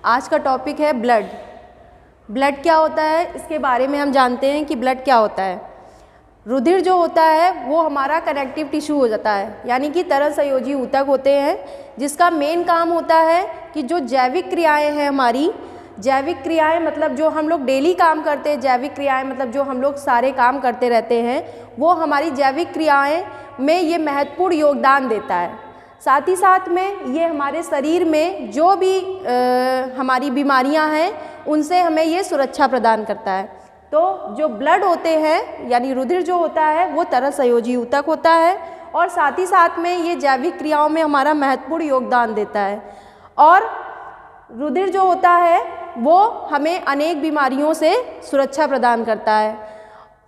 आज का टॉपिक है ब्लड। ब्लड क्या होता है इसके बारे में हम जानते हैं कि ब्लड क्या होता है। रुधिर जो होता है वो हमारा कनेक्टिव टिश्यू हो जाता है, यानी कि तरल संयोजी ऊतक होते हैं, जिसका मेन काम होता है कि जो जैविक क्रियाएं हैं हमारी, जैविक क्रियाएं मतलब जो हम लोग डेली काम करते हैं, जैविक क्रियाएं मतलब जो हम लोग सारे काम करते रहते हैं, वो हमारी जैविक क्रियाएं में ये महत्वपूर्ण योगदान देता है। साथ ही साथ में ये हमारे शरीर में जो भी हमारी बीमारियां हैं उनसे हमें ये सुरक्षा प्रदान करता है। तो जो ब्लड होते हैं यानी रुधिर जो होता है वो तरल संयोजी ऊतक होता है और साथ ही साथ में ये जैविक क्रियाओं में हमारा महत्वपूर्ण योगदान देता है। और रुधिर जो होता है वो हमें अनेक बीमारियों से सुरक्षा प्रदान करता है।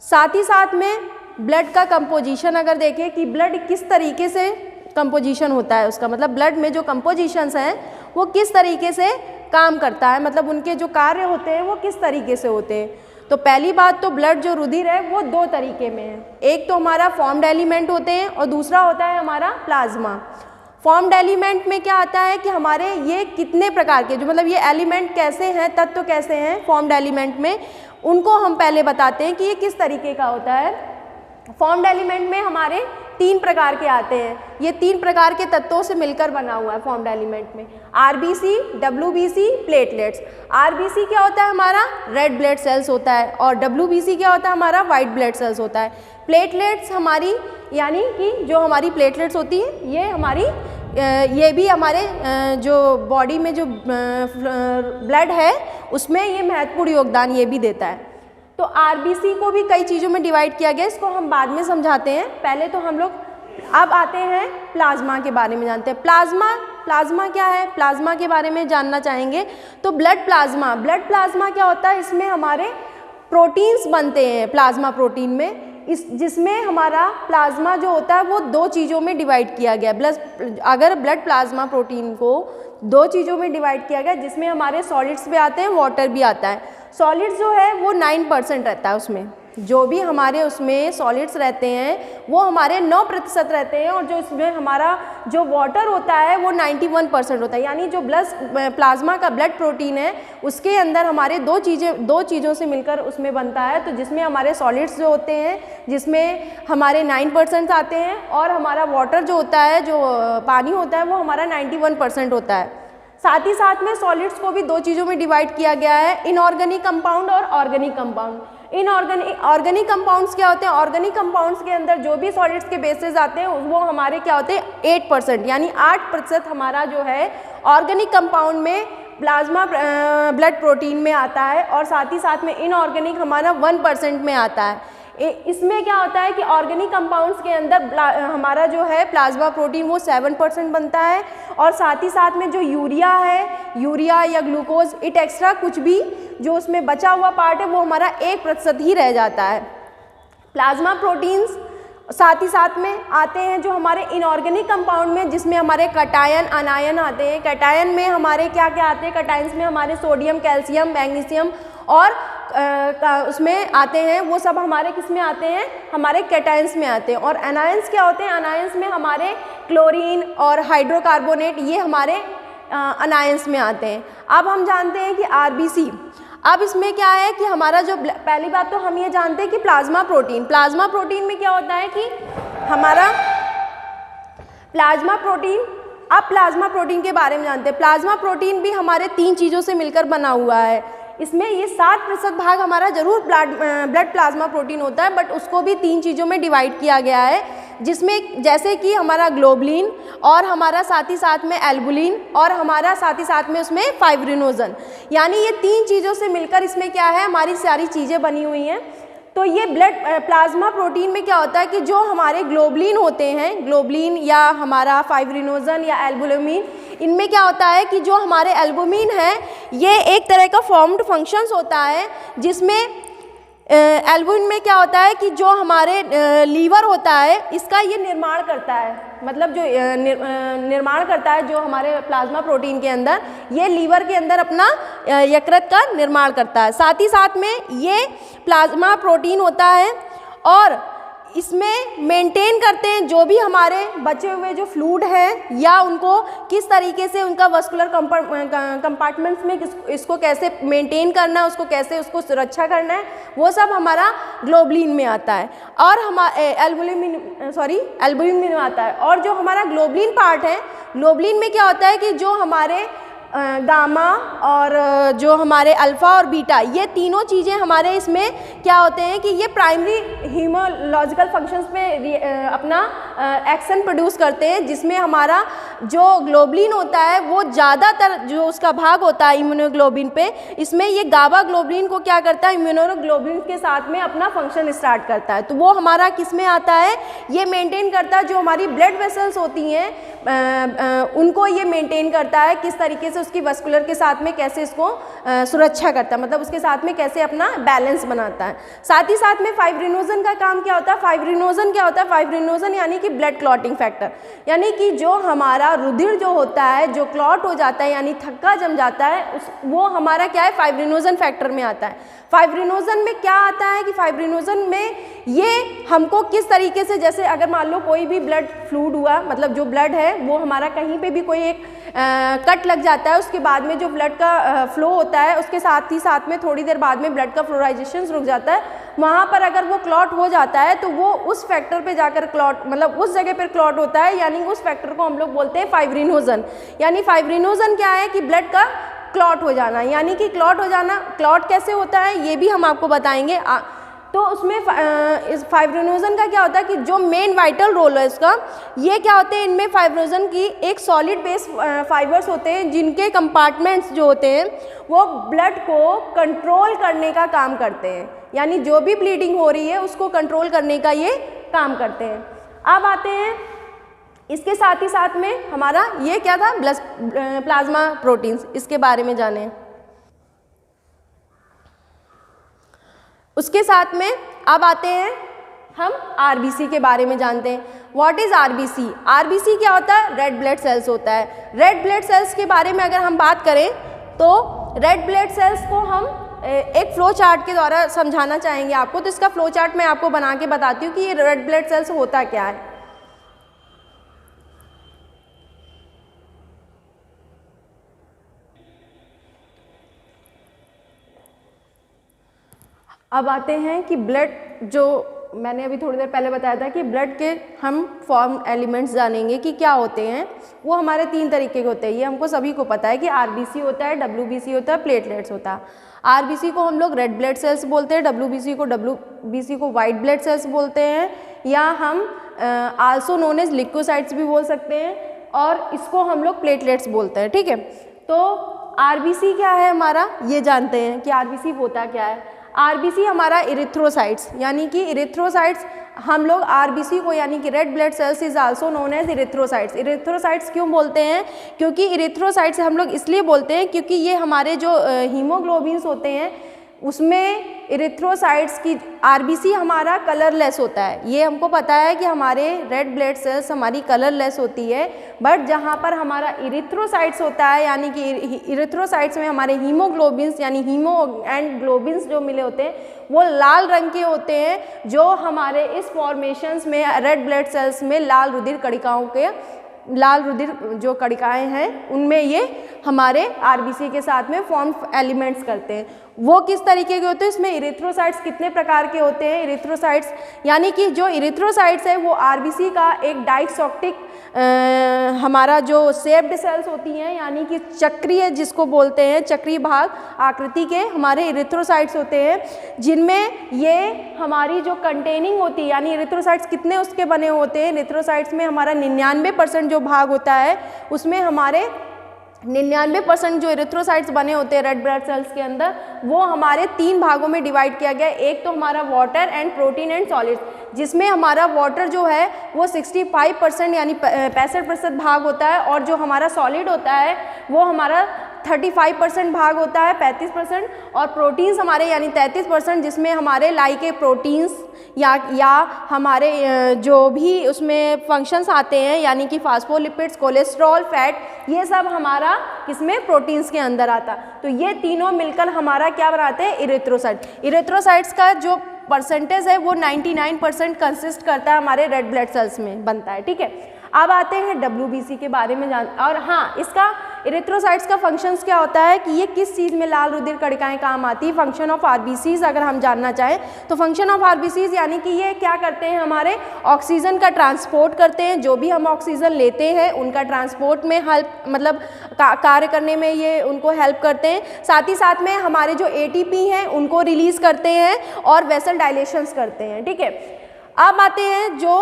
साथ ही साथ में ब्लड का कंपोजिशन अगर देखें कि ब्लड किस तरीके से कंपोजिशन होता है, उसका मतलब ब्लड में जो कंपोजिशंस हैं वो किस तरीके से काम करता है, मतलब उनके जो कार्य होते हैं वो किस तरीके से होते हैं। तो पहली बात तो ब्लड जो रुधिर है वो दो तरीके में है। एक तो हमारा फॉर्म्ड एलिमेंट होते हैं और दूसरा होता है हमारा प्लाज्मा। फॉर्म्ड एलिमेंट में क्या आता है कि हमारे ये कितने प्रकार के जो मतलब ये एलिमेंट कैसे हैं, तत्व कैसे हैं फॉर्म्ड एलिमेंट में, उनको हम पहले बताते हैं कि ये किस तरीके का होता है। फॉर्म्ड एलिमेंट में हमारे 3 प्रकार के आते हैं। ये 3 प्रकार के तत्वों से मिलकर बना हुआ है फॉर्म्ड एलिमेंट में। RBC, WBC, platelets. आरबीसी क्या होता है हमारा रेड ब्लड सेल्स होता है और डब्ल्यूबीसी क्या होता है हमारा वाइट ब्लड सेल्स होता है। प्लेटलेट्स हमारी यानी कि जो हमारी प्लेटलेट्स होती है ये हमारी ये भी हमारे जो बॉडी में जो ब्लड है उसमें ये महत्वपूर्ण योगदान ये भी देता है। तो आरबीसी को भी कई चीज़ों में डिवाइड किया गया, इसको हम बाद में समझाते हैं। पहले तो हम लोग अब आते हैं प्लाज्मा के बारे में जानते हैं। प्लाज्मा क्या है, प्लाज्मा के बारे में जानना चाहेंगे। तो ब्लड प्लाज्मा क्या होता है, इसमें हमारे प्रोटीन्स बनते हैं प्लाज्मा प्रोटीन में, जिसमें हमारा प्लाज्मा जो होता है वो 2 चीज़ों में डिवाइड किया गया। अगर ब्लड प्लाज्मा प्रोटीन को 2 चीज़ों में डिवाइड किया गया, जिसमें हमारे सॉलिड्स भी आते हैं, वाटर भी आता है। सॉलिड्स जो है वो 9% रहता है, उसमें जो भी हमारे उसमें सॉलिड्स रहते हैं वो हमारे 9% रहते हैं और जो इसमें हमारा जो वाटर होता है वो 91% होता है। यानी जो प्लाज्मा का ब्लड प्रोटीन है उसके अंदर हमारे 2 चीज़ों से मिलकर उसमें बनता है। तो जिसमें हमारे सॉलिड्स जो होते हैं जिसमें हमारे 9% आते हैं और हमारा वाटर जो होता है, जो पानी होता है, वो हमारा 91% होता है। साथ ही साथ में सॉलिड्स को भी 2 चीज़ों में डिवाइड किया गया है, इनऑर्गेनिक कंपाउंड और ऑर्गेनिक कंपाउंड। ऑर्गेनिक कंपाउंड्स क्या होते हैं, ऑर्गेनिक कंपाउंड्स के अंदर जो भी सॉलिड्स के बेसेस आते हैं वो हमारे क्या होते हैं 8%, यानी 8% हमारा जो है ऑर्गेनिक कंपाउंड में प्लाज्मा ब्लड प्रोटीन में आता है और साथ ही साथ में इनऑर्गेनिक हमारा 1% में आता है। इसमें क्या होता है कि ऑर्गेनिक कंपाउंड्स के अंदर हमारा जो है प्लाज्मा प्रोटीन वो 7% बनता है और साथ ही साथ में जो यूरिया या ग्लूकोज इट एक्स्ट्रा कुछ भी जो उसमें बचा हुआ पार्ट है वो हमारा 1% ही रह जाता है। प्लाज्मा प्रोटीन्स साथ ही साथ में आते हैं जो हमारे इनऑर्गेनिक कंपाउंड में, जिसमें हमारे कटायन अनायन आते हैं। कटायन में हमारे क्या क्या आते हैं, कटायंस में हमारे सोडियम, कैल्शियम, मैग्नीशियम और उसमें आते हैं, वो सब हमारे किस में आते हैं, हमारे कैटायंस में आते हैं। और अनायंस क्या होते हैं, अनायंस में हमारे क्लोरीन और हाइड्रोकार्बोनेट ये हमारे अनायंस में आते हैं। अब हम जानते हैं कि आरबीसी, अब इसमें क्या है कि हमारा जो पहली बात तो हम ये जानते हैं कि प्लाज्मा प्रोटीन में क्या होता है कि हमारा प्लाज्मा प्रोटीन के बारे में जानते हैं। प्लाज्मा प्रोटीन भी हमारे 3 चीज़ों से मिलकर बना हुआ है। इसमें ये 7% भाग हमारा जरूर ब्लड प्लाज्मा प्रोटीन होता है, बट उसको भी 3 चीज़ों में डिवाइड किया गया है, जिसमें जैसे कि हमारा ग्लोबुलिन और हमारा साथ ही साथ में एल्बुलिन और हमारा साथ ही साथ में उसमें फाइब्रिनोजन, यानी ये 3 चीज़ों से मिलकर इसमें क्या है हमारी सारी चीज़ें बनी हुई हैं। तो ये प्लाज्मा प्रोटीन में क्या होता है कि जो हमारे ग्लोबुलिन होते हैं, ग्लोबुलिन या हमारा फाइब्रिनोजन या एल्बुमिन, इनमें क्या होता है कि जो हमारे एल्बुमिन है ये एक तरह का फॉर्म्ड फंक्शंस होता है, जिसमें एल्बुमिन में क्या होता है कि जो हमारे लीवर होता है इसका ये निर्माण करता है, मतलब जो निर्माण करता है जो हमारे प्लाज्मा प्रोटीन के अंदर, ये लीवर के अंदर अपना यकृत का निर्माण करता है। साथ ही साथ में ये प्लाज्मा प्रोटीन होता है और इसमें मेंटेन करते हैं जो भी हमारे बचे हुए जो फ्लूइड हैं, या उनको किस तरीके से उनका वस्कुलर कंपार्टमेंट्स में इसको कैसे मेंटेन करना है, उसको कैसे उसको सुरक्षा करना है, वो सब हमारा ग्लोबुलिन में आता है। और एल्बुमिन में आता है। और जो हमारा ग्लोबुलिन पार्ट है, ग्लोबुलिन में क्या होता है कि जो हमारे गामा और जो हमारे अल्फ़ा और बीटा, ये तीनों चीज़ें हमारे इसमें क्या होते हैं कि ये प्राइमरी हीमोलॉजिकल फंक्शंस पे अपना एक्शन प्रोड्यूस करते हैं, जिसमें हमारा जो ग्लोबुलिन होता है वो ज़्यादातर जो उसका भाग होता है इम्यूनोग्लोबुलिन पे, इसमें ये गाबा ग्लोबुलिन को क्या करता है, इम्यूनोग्लोबुलिन के साथ में अपना फंक्शन स्टार्ट करता है। तो वो हमारा किस में आता है, ये मेंटेन करता है जो हमारी ब्लड वेसल्स होती हैं उनको ये मेंटेन करता है, किस तरीके से उसकी वस्कुलर के साथ में कैसे इसको सुरक्षा करता है, मतलब उसके साथ में कैसे अपना बैलेंस बनाता है। साथ ही साथ में फाइब्रिनोजन का काम क्या होता है, फाइब्रिनोजन क्या होता है, फाइब्रिनोजन यानी कि ब्लड क्लॉटिंग फैक्टर, यानी कि जो हमारा रुधिर जो होता है जो क्लॉट हो जाता है यानी थक्का जम जाता है वो हमारा क्या है, फाइब्रिनोजन फैक्टर में आता है। फाइब्रिनोजन में क्या आता है कि फाइब्रिनोजन में ये हमको किस तरीके से, जैसे अगर मान लो कोई भी ब्लड फ्लूइड हुआ, मतलब जो ब्लड है वो हमारा कहीं पे भी कोई एक कट लग जाता है, उसके बाद में जो ब्लड का फ्लो होता है उसके साथ ही साथ में थोड़ी देर बाद में ब्लड का फ्लोराइजेशन रुक जाता है, वहाँ पर अगर वो क्लॉट हो जाता है तो वो उस फैक्टर पे जाकर क्लॉट, मतलब उस जगह पर क्लॉट होता है, यानी उस फैक्टर को हम लोग बोलते हैं फाइब्रिनोजन। यानी फाइब्रिनोजन क्या है कि ब्लड का क्लॉट हो जाना, यानी कि क्लॉट हो जाना। क्लॉट कैसे होता है ये भी हम आपको बताएंगे। तो उसमें इस फाइब्रिनोजन का क्या होता है कि जो मेन वाइटल रोल है इसका, ये क्या होते हैं, इनमें फाइब्रिनोजन की एक सॉलिड बेस फाइबर्स होते हैं जिनके कंपार्टमेंट्स जो होते हैं वो ब्लड को कंट्रोल करने का काम करते हैं, यानी जो भी ब्लीडिंग हो रही है उसको कंट्रोल करने का ये काम करते हैं। अब आते हैं इसके साथ ही साथ में हमारा ये क्या था, प्लाज्मा प्रोटीन्स, इसके बारे में जाने। उसके साथ में अब आते हैं हम आरबीसी के बारे में जानते हैं। What is RBC? आरबीसी क्या होता है, रेड ब्लड सेल्स होता है। रेड ब्लड सेल्स के बारे में अगर हम बात करें तो रेड ब्लड सेल्स को हम एक फ्लो चार्ट के द्वारा समझाना चाहेंगे आपको। तो इसका फ्लो चार्ट मैं आपको बना के बताती हूँ कि ये रेड ब्लड सेल्स होता क्या है। अब आते हैं कि ब्लड, जो मैंने अभी थोड़ी देर पहले बताया था कि ब्लड के हम फॉर्म एलिमेंट्स जानेंगे कि क्या होते हैं। वो हमारे 3 तरीके के होते हैं, ये हमको सभी को पता है कि आरबीसी होता है, डब्ल्यूबीसी होता है, प्लेटलेट्स होता है। आरबीसी को हम लोग रेड ब्लड सेल्स बोलते हैं, डब्ल्यूबीसी को वाइट ब्लड सेल्स बोलते हैं, या हम आल्सो नोन एज लिकोसाइट्स भी बोल सकते हैं, और इसको हम लोग प्लेटलेट्स बोलते हैं। ठीक है, तो आरबीसी क्या है हमारा, ये जानते हैं कि आरबीसी होता क्या है। आरबीसी हमारा इरिथ्रोसाइट्स, यानी कि इरिथ्रोसाइट्स हम लोग आरबीसी को, यानी कि red blood cells is also known as erythrocytes. Erythrocytes क्यों बोलते हैं, क्योंकि इरिथ्रोसाइट्स हम लोग इसलिए बोलते हैं क्योंकि ये हमारे जो हीमोग्लोबिन्स होते हैं उसमें इरिथ्रोसाइट्स की, आरबीसी हमारा कलरलेस होता है। ये हमको पता है कि हमारे रेड ब्लड सेल्स हमारी कलरलेस होती है, बट जहाँ पर हमारा इरिथ्रोसाइट्स होता है, यानी कि इरिथ्रोसाइट्स में हमारे हीमोग्लोबिन्स यानी हीमो एंड ग्लोबिन्स जो मिले होते हैं वो लाल रंग के होते हैं, जो हमारे इस फॉर्मेशंस में रेड ब्लड सेल्स में लाल रुधिर जो कणिकाएँ हैं उनमें ये हमारे आरबीसी के साथ में फॉर्म एलिमेंट्स करते हैं। वो किस तरीके के होते हैं, इसमें इरिथ्रोसाइट्स कितने प्रकार के होते हैं। इरिथ्रोसाइट्स यानी कि जो इरिथ्रोसाइट्स है वो आरबीसी का एक डाइक्सोटिक हमारा जो शेप्ड सेल्स होती हैं, यानी कि चक्रीय जिसको बोलते हैं, चक्रीय भाग आकृति के हमारे इरिथ्रोसाइट्स होते हैं, जिनमें ये हमारी जो कंटेनिंग होती है, यानी इरिथ्रोसाइट्स कितने उसके बने होते हैं। इरिथ्रोसाइट्स में हमारा 99% जो भाग होता है उसमें हमारे 99% जो इरिथ्रोसाइट्स बने होते हैं रेड ब्लड सेल्स के अंदर, वो हमारे 3 भागों में डिवाइड किया गया है। एक तो हमारा water and protein and solids, जिसमें हमारा वाटर जो है वो 65% यानी 65% भाग होता है, और जो हमारा सॉलिड होता है वो हमारा 35% भाग होता है, 35%, और प्रोटीन्स हमारे यानी 33%, जिसमें हमारे लाइके प्रोटीन्स या हमारे जो भी उसमें फंक्शंस आते हैं, यानी कि फास्फोलिपिड्स, कोलेस्ट्रॉल, फैट, ये सब हमारा किसमें, प्रोटीन्स के अंदर आता। तो ये तीनों मिलकर हमारा क्या बनाते हैं, इरिथ्रोसाइट। इरिथ्रोसाइट्स का जो परसेंटेज है वो 99% कंसिस्ट करता है हमारे रेड ब्लड सेल्स में बनता है, ठीक है। अब आते हैं WBC के बारे में और हाँ, इसका इरिथ्रोसाइट्स का फंक्शंस क्या होता है कि ये किस चीज़ में लाल रुधिर कणिकाएं काम आती है। फंक्शन ऑफ RBCs अगर हम जानना चाहें तो फंक्शन ऑफ RBCs यानी कि ये क्या करते हैं, हमारे ऑक्सीजन का ट्रांसपोर्ट करते हैं, जो भी हम ऑक्सीजन लेते हैं उनका ट्रांसपोर्ट में हेल्प मतलब कार्य करने में ये उनको हेल्प करते हैं। साथ ही साथ में हमारे जो ATP हैं उनको रिलीज़ करते हैं और वेसल डायलेशंस करते हैं, ठीक है। अब आते हैं जो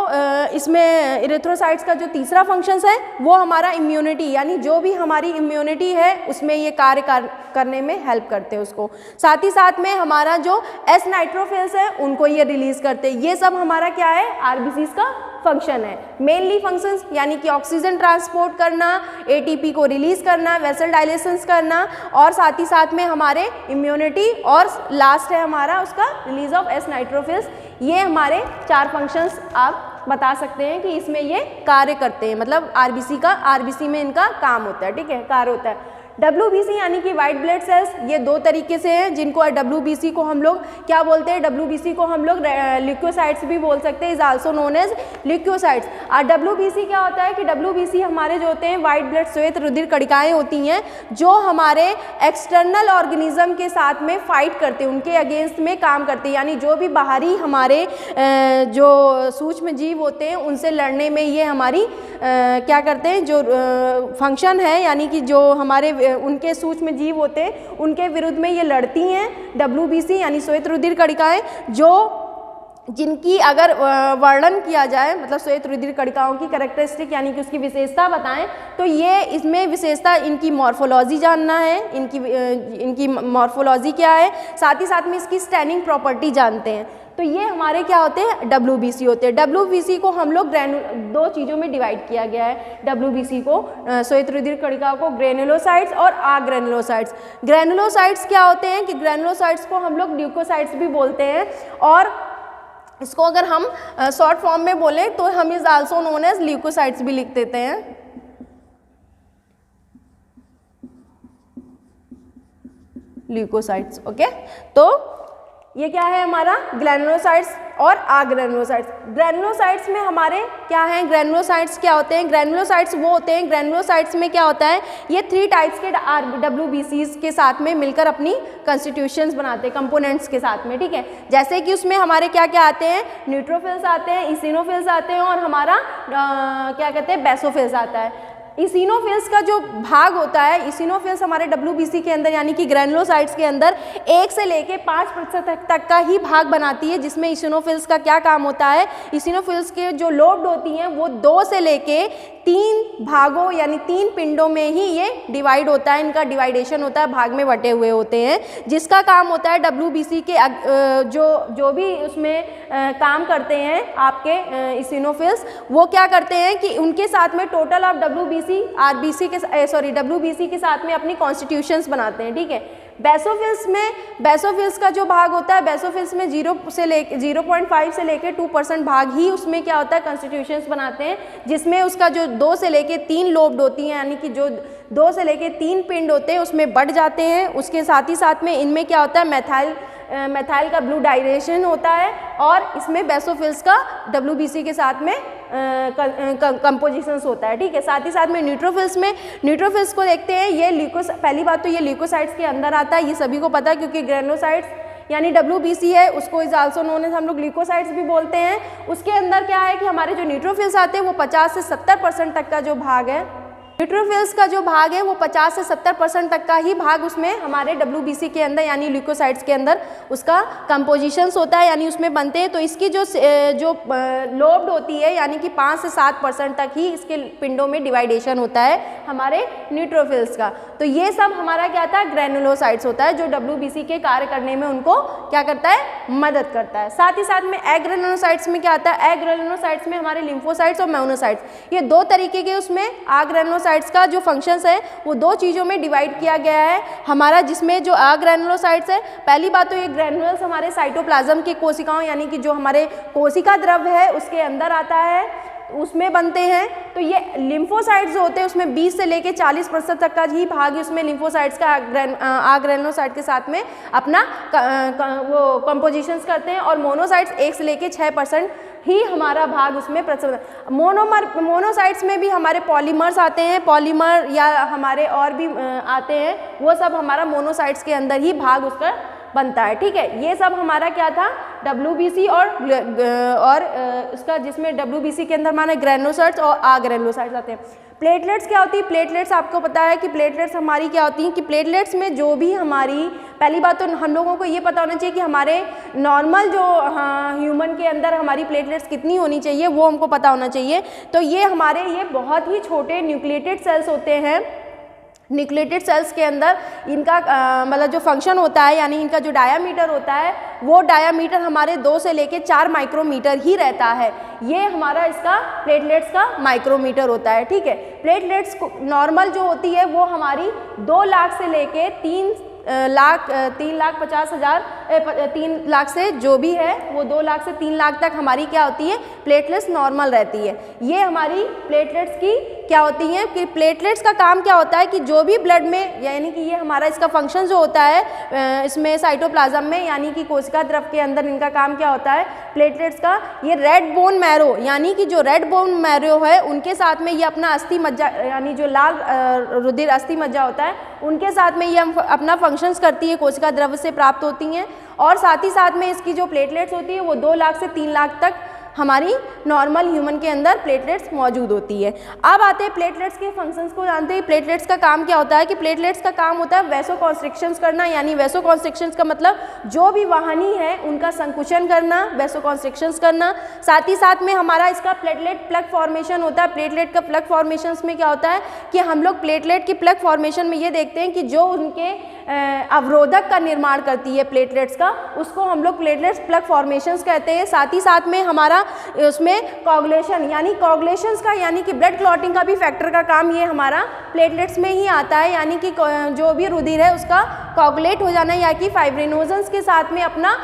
इसमें इरिथ्रोसाइट्स का जो तीसरा फंक्शंस है वो हमारा इम्यूनिटी, यानी जो भी हमारी इम्यूनिटी है उसमें ये कार्य करने में हेल्प करते हैं उसको। साथ ही साथ में हमारा जो एस नाइट्रोफिल्स है उनको ये रिलीज़ करते हैं। ये सब हमारा क्या है, RBCs का फंक्शन है। मेनली फंक्शंस यानी कि ऑक्सीजन ट्रांसपोर्ट करना, ATP को रिलीज़ करना, वेसल डायलेशंस करना और साथ ही साथ में हमारे इम्यूनिटी और लास्ट है हमारा उसका रिलीज ऑफ एस नाइट्रोफिल्स। ये हमारे 4 फंक्शंस आप बता सकते हैं कि इसमें ये कार्य करते हैं, मतलब RBC में इनका काम होता है, ठीक है, कार्य होता है। WBC यानी कि वाइट ब्लड सेल्स, ये 2 तरीके से हैं जिनको WBC को हम लोग क्या बोलते हैं, WBC को हम लोग ल्यूकोसाइट्स भी बोल सकते हैं, is also known as leukocytes. और WBC क्या होता है कि WBC हमारे जो होते हैं वाइट ब्लड श्वेत रुधिर कणिकाएं होती हैं जो हमारे एक्सटर्नल ऑर्गेनिज्म के साथ में फाइट करते हैं, उनके अगेंस्ट में काम करते हैं, यानी जो भी बाहरी हमारे जो सूक्ष्म जीव होते हैं उनसे लड़ने में ये हमारी क्या करते हैं, जो फंक्शन है यानी कि जो हमारे उनके सूक्ष्म जीव होते हैं उनके विरुद्ध में ये लड़ती हैं। WBC यानी श्वेत रुधिर कणिकाएं जो जिनकी अगर वर्णन किया जाए, मतलब श्वेत रुधिर कणिकाओं की कैरेक्टरिस्टिक यानी कि उसकी विशेषता बताएं तो ये इसमें विशेषता इनकी मॉर्फोलॉजी जानना है, इनकी मॉर्फोलॉजी क्या है, साथ ही साथ में इसकी स्टैनिंग प्रॉपर्टी जानते हैं। तो ये हमारे क्या होते हैं, WBC होते हैं। WBC को हम लोग 2 चीज़ों में डिवाइड किया गया है। WBC को श्वेत रुधिर कणिकाओं को ग्रेनुलोसाइट्स और अग्रेनुलोसाइट्स। ग्रेनुलोसाइट्स क्या होते हैं कि ग्रेनुलोसाइट्स को हम लोग ल्यूकोसाइट्स भी बोलते हैं और इसको अगर हम शॉर्ट फॉर्म में बोलें तो हम is also known as leukocytes भी लिख देते हैं। Leukocytes, okay. तो ये क्या है हमारा ग्रेनुलोसाइट्स और अग्रेनुलोसाइट्स। ग्रेनुलोसाइट्स में हमारे क्या हैं, ग्रेनुलोसाइट्स क्या होते हैं, ग्रेनुलोसाइट्स वो होते हैं, ग्रेनुलोसाइट्स में क्या होता है, ये 3 टाइप्स के WBCs के साथ में मिलकर अपनी कंस्टिट्यूशंस बनाते हैं, कंपोनेंट्स के साथ में, ठीक है। जैसे कि उसमें हमारे क्या क्या आते हैं, न्यूट्रोफिल्स आते हैं, इसिनोफिल्स आते हैं और हमारा क्या कहते हैं, बेसोफिल्स आता है। इसिनोफिल्स का जो भाग होता है, इसिनोफिल्स हमारे WBC के अंदर यानी कि ग्रेनुलोसाइट्स के अंदर 1 से लेके 5% तक का ही भाग बनाती है, जिसमें इसिनोफिल्स का क्या काम होता है, इसिनोफिल्स के जो लोब्ड होती हैं वो 2 से लेके 3 भागों यानी 3 पिंडों में ही ये डिवाइड होता है, इनका डिवाइडेशन होता है, भाग में बटे हुए होते हैं, जिसका काम होता है WBC के जो भी उसमें काम करते हैं आपके इसिनोफिल्स, वो क्या करते हैं कि उनके साथ में टोटल ऑफ WBC के साथ में अपनी कॉन्स्टिट्यूशंस बनाते हैं, ठीक है। बेसोफिल्स का जो भाग होता है, बेसोफिल्स में 0.5 से लेके 2% भाग ही उसमें क्या होता है, कॉन्स्टिट्यूशंस बनाते हैं, जिसमें उसका जो 2 से लेके 3 लोब्ड होती हैं यानी कि जो 2 से लेके 3 पिंड होते हैं उसमें बढ़ जाते हैं। उसके साथ ही साथ में इनमें क्या होता है, मैथाइल का ब्लू डायरेशन होता है और इसमें बेसोफिल्स का WBC के साथ में कंपोजिशंस होता है, ठीक है। साथ ही साथ में न्यूट्रोफिल्स को देखते हैं, ये पहली बात तो ये ल्यूकोसाइट्स के अंदर आता है, ये सभी को पता है, क्योंकि ग्रेनुलोसाइट्स यानी WBC है उसको इज आल्सो नोन एज हम लोग ल्यूकोसाइट्स भी बोलते हैं। उसके अंदर क्या है कि हमारे जो न्यूट्रोफिल्स आते हैं वो 50 से 70% तक का जो भाग है, न्यूट्रोफिल्स का जो भाग है वो 50 से 70% तक का ही भाग उसमें हमारे WBC के अंदर यानी ल्यूकोसाइट्स के अंदर उसका कंपोजिशंस होता है, यानी उसमें बनते हैं। तो इसकी जो लोब्ड होती है यानी कि 5 से 7% तक ही इसके पिंडों में डिवाइडेशन होता है हमारे न्यूट्रोफिल्स का। तो ये सब हमारा क्या था, ग्रेनुलोसाइट्स होता है, जो WBC के कार्य करने में उनको क्या करता है, मदद करता है। साथ ही साथ में एग्रेनुलोसाइट्स में क्या आता है, एग्रेनुलोसाइट्स में हमारे लिम्फोसाइट्स और मेयोनोसाइट्स, ये 2 तरीके के उसमें अग्रेनुलोसाइट्स का जो फंक्शंस है वो 2 चीज़ों में डिवाइड किया गया है हमारा, जिसमें जो अग्रेनुलोसाइट्स है, पहली बात तो ये ग्रेनुल्स हमारे साइटोप्लाज्म की कोशिकाओं यानी कि जो हमारे कोशिका द्रव्य है उसके अंदर आता है। उसमें बनते हैं। तो ये लिम्फोसाइट्स जो होते हैं उसमें 20 से लेके 40% तक का ही भाग उसमें लिम्फोसाइट्स का ग्रेनुलोसाइट के साथ में अपना वो कंपोजिशंस करते हैं, और मोनोसाइट्स 1 से लेके 6% ही हमारा भाग उसमें मोनोसाइट्स में भी हमारे पॉलीमर्स आते हैं, पॉलीमर या हमारे और भी आते हैं, वो सब हमारा मोनोसाइट्स के अंदर ही भाग उसका बनता है। ठीक है, ये सब हमारा क्या था, WBC और उसका जिसमें WBC के अंदर माने ग्रेनुलोसाइट्स और अग्रेनुलोसाइट्स आते हैं। प्लेटलेट्स क्या होती है, प्लेटलेट्स आपको पता है कि प्लेटलेट्स हमारी क्या होती हैं कि प्लेटलेट्स में जो भी हमारी, पहली बात तो हम लोगों को ये पता होना चाहिए कि हमारे नॉर्मल जो ह्यूमन के अंदर हमारी प्लेटलेट्स कितनी होनी चाहिए वो हमको पता होना चाहिए। तो ये हमारे ये बहुत ही छोटे न्यूक्लिएटेड सेल्स होते हैं। न्यूक्लिएटेड सेल्स के अंदर इनका मतलब जो फंक्शन होता है, यानी इनका जो डायामीटर होता है वो डायामीटर हमारे 2 से लेके 4 माइक्रोमीटर ही रहता है। ये हमारा इसका प्लेटलेट्स का माइक्रोमीटर होता है। ठीक है, प्लेटलेट्स नॉर्मल जो होती है वो हमारी 2 लाख से लेके 3 लाख से जो भी है वो 2 लाख से 3 लाख तक हमारी क्या होती है, प्लेटलेट्स नॉर्मल रहती है। ये हमारी प्लेटलेट्स की क्या होती हैं कि प्लेटलेट्स का काम क्या होता है कि जो भी ब्लड में, यानी कि ये हमारा इसका फंक्शन जो होता है इसमें साइटोप्लाज्म में, यानी कि कोशिका द्रव के अंदर इनका काम क्या होता है प्लेटलेट्स का, ये रेड बोन मैरो, यानी कि जो रेड बोन मैरो है उनके साथ में ये अपना अस्थि मज्जा, यानी जो लाल रुधिर अस्थि मज्जा होता है उनके साथ में ये अपना फंक्शंस करती है, कोशिका द्रव से प्राप्त होती हैं। और साथ ही साथ में इसकी जो प्लेटलेट्स होती है वो 2 लाख से 3 लाख तक हमारी नॉर्मल ह्यूमन के अंदर प्लेटलेट्स मौजूद होती है। अब आते हैं प्लेटलेट्स के फंक्शंस को जानते हैं। प्लेटलेट्स का काम क्या होता है कि प्लेटलेट्स का काम होता है वैसोकॉन्स्ट्रिक्शंस करना, यानी वैसोकॉन्स्ट्रिक्शंस का मतलब जो भी वाहिनी है उनका संकुचन करना, वैसोकॉन्स्ट्रिक्शंस करना। साथ ही साथ में हमारा इसका प्लेटलेट प्लग फॉर्मेशन होता है। प्लेटलेट का प्लग फॉर्मेशन में क्या होता है कि हम लोग प्लेटलेट की प्लग फॉर्मेशन में ये देखते हैं कि जो उनके अवरोधक का निर्माण करती है प्लेटलेट्स का, उसको हम लोग प्लेटलेट्स प्लग फॉर्मेशंस कहते हैं। साथ ही साथ में हमारा उसमें कोगुलेशन, यानी कोगुलेशंस का, यानी कि ब्लड क्लॉटिंग का भी फैक्टर का काम ये हमारा प्लेटलेट्स में ही आता है, यानी कि जो भी रुधिर है उसका कोगुलेट हो जाना, या कि फाइब्रिनोजेंस के साथ में अपना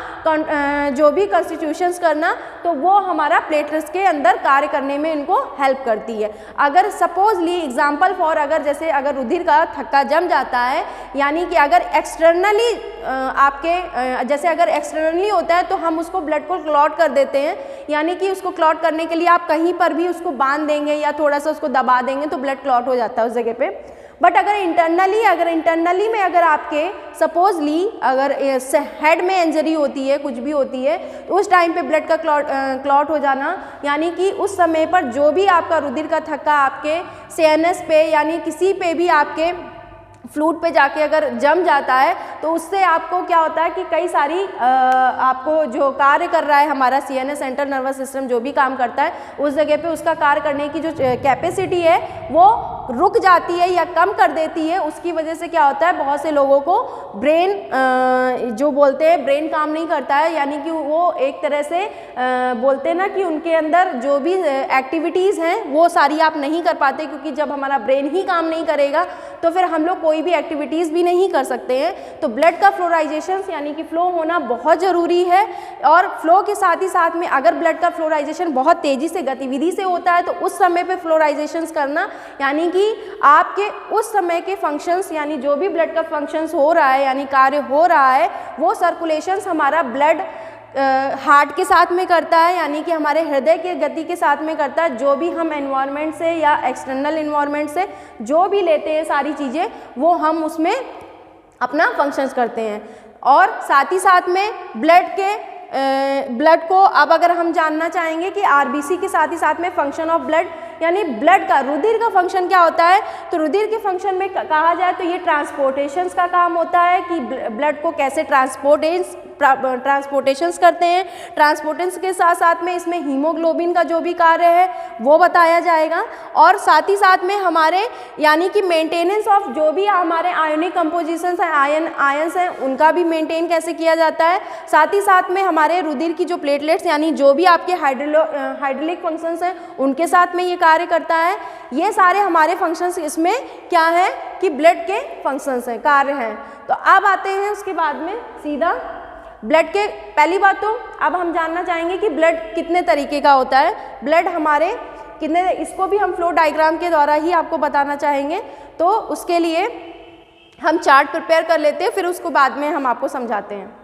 जो भी कॉन्स्टिट्यूशंस करना, तो वो हमारा प्लेटलेट्स के अंदर कार्य करने में इनको हेल्प करती है। अगर सपोजली एग्जाम्पल फॉर, अगर जैसे अगर रुधिर का थक्का जम जाता है, यानी कि अगर एक्सटर्नली आपके जैसे अगर एक्सटर्नली होता है तो हम उसको ब्लड को क्लॉट कर देते हैं, यानी कि उसको क्लॉट करने के लिए आप कहीं पर भी उसको बांध देंगे या थोड़ा सा उसको दबा देंगे तो ब्लड क्लॉट हो जाता है उस जगह पे। बट अगर इंटरनली में अगर आपके सपोजली अगर हेड में इंजरी होती है, कुछ भी होती है, तो उस टाइम पे ब्लड का क्लॉट हो जाना, यानी कि उस समय पर जो भी आपका रुधिर का थक्का आपके CNS पे यानी किसी पे भी आपके फ्लूइड पे जाके अगर जम जाता है तो उससे आपको क्या होता है कि कई सारी आपको जो कार्य कर रहा है हमारा CNS सेंट्रल नर्वस सिस्टम जो भी काम करता है उस जगह पे उसका कार्य करने की जो कैपेसिटी है वो रुक जाती है या कम कर देती है। उसकी वजह से क्या होता है, बहुत से लोगों को ब्रेन जो बोलते हैं ब्रेन काम नहीं करता है, यानी कि वो एक तरह से बोलते हैं ना कि उनके अंदर जो भी एक्टिविटीज़ हैं वो सारी आप नहीं कर पाते, क्योंकि जब हमारा ब्रेन ही काम नहीं करेगा तो फिर हम लोग कोई भी एक्टिविटीज़ भी नहीं कर सकते हैं। तो ब्लड का फ्लोराइजेशन यानी कि फ्लो होना बहुत ज़रूरी है, और फ्लो के साथ ही साथ में अगर ब्लड का फ्लोराइजेशन बहुत तेज़ी से गतिविधि से होता है तो उस समय पे फ्लोराइजेशंस करना, यानी कि आपके उस समय के फंक्शंस यानी जो भी ब्लड का फंक्शंस हो रहा है यानी कार्य हो रहा है वो सर्कुलेशंस हमारा ब्लड हार्ट के साथ में करता है, यानी कि हमारे हृदय के गति के साथ में करता है। जो भी हम एनवायरनमेंट से या एक्सटर्नल एनवायरनमेंट से जो भी लेते हैं सारी चीज़ें वो हम उसमें अपना फंक्शंस करते हैं। और साथ ही साथ में ब्लड को अब अगर हम जानना चाहेंगे कि RBC के साथ ही साथ में फंक्शन ऑफ ब्लड यानी ब्लड का रुधिर का फंक्शन क्या होता है, तो रुधिर के फंक्शन में कहा जाए तो ये ट्रांसपोर्टेशंस का काम होता है कि ब्लड को कैसे ट्रांसपोर्टेशंस करते हैं। ट्रांसपोर्टेशंस के साथ साथ में इसमें हीमोग्लोबिन का जो भी कार्य है वो बताया जाएगा, और साथ ही साथ में हमारे यानी कि मेंटेनेंस ऑफ जो भी हमारे आयोनिक कंपोजिशंस हैं आयंस हैं उनका भी मेंटेन कैसे किया जाता है। साथ ही साथ में हमारे रुधिर की जो प्लेटलेट्स यानी जो भी आपके हाइड्रोलिक फंक्शंस हैं उनके साथ में ये कार्य करता है। ये सारे हमारे फंक्शंस इसमें क्या है कि ब्लड के फंक्शंस हैं, कार्य हैं। तो अब आते हैं उसके बाद में सीधा ब्लड के, पहली बात तो अब हम जानना चाहेंगे कि ब्लड कितने तरीके का होता है। ब्लड हमारे कितने, इसको भी हम फ्लो डायग्राम के द्वारा ही आपको बताना चाहेंगे। तो उसके लिए हम चार्ट प्रिपेयर कर लेते हैं, फिर उसको बाद में हम आपको समझाते हैं।